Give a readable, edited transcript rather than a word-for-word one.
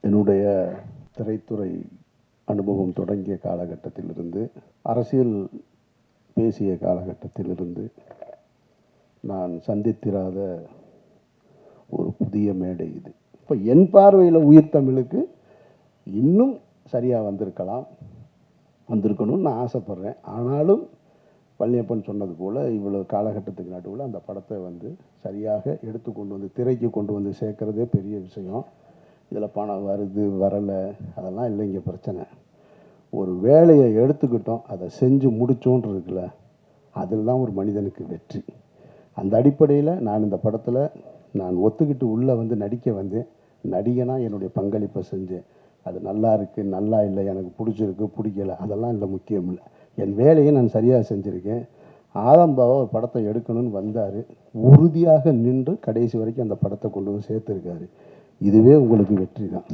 என்னுடைய திரைத்துறை அனுபவம் தொடங்கிய காலகட்டத்திலிருந்து, அரசியல் பேசிய காலகட்டத்திலிருந்து நான் சந்தித்திராத ஒரு புதிய மேடை இது. இப்போ என் பார்வையில் உயிர் தமிழுக்கு இன்னும் சரியாக வந்திருக்கணும்னு நான் ஆசைப்பட்றேன். ஆனாலும் பழனியப்பன் சொன்னது போல் இவ்வளோ காலகட்டத்துக்கு நடுவில் அந்த படத்தை சரியாக எடுத்து கொண்டு வந்து திரைக்கு கொண்டு வந்து சேர்க்குறதே பெரிய விஷயம். இதில் பணம் வருது வரலை அதெல்லாம் இல்லை இங்கே பிரச்சனை. ஒரு வேலையை எடுத்துக்கிட்டோம், அதை செஞ்சு முடித்தோன்னு இருக்குல்ல, அதில் தான் ஒரு மனிதனுக்கு வெற்றி. அந்த அடிப்படையில் நான் இந்த படத்தில் நான் ஒத்துக்கிட்டு உள்ளே நடிக்க வந்தேன். நடிகனாக என்னுடைய பங்களிப்பை செஞ்சேன். அது நல்லா இருக்குது நல்லா இல்லை, எனக்கு பிடிச்சிருக்கு பிடிக்கலை, அதெல்லாம் இல்லை, முக்கியம் இல்லை. என் வேலையை நான் சரியாக செஞ்சுருக்கேன். ஆதம்பாவா ஒரு படத்தை எடுக்கணும்னு வந்தார். உறுதியாக நின்று கடைசி வரைக்கும் அந்த படத்தை கொண்டு வந்து சேர்த்துருக்காரு. இதுவே உங்களுக்கு வெற்றி தான்.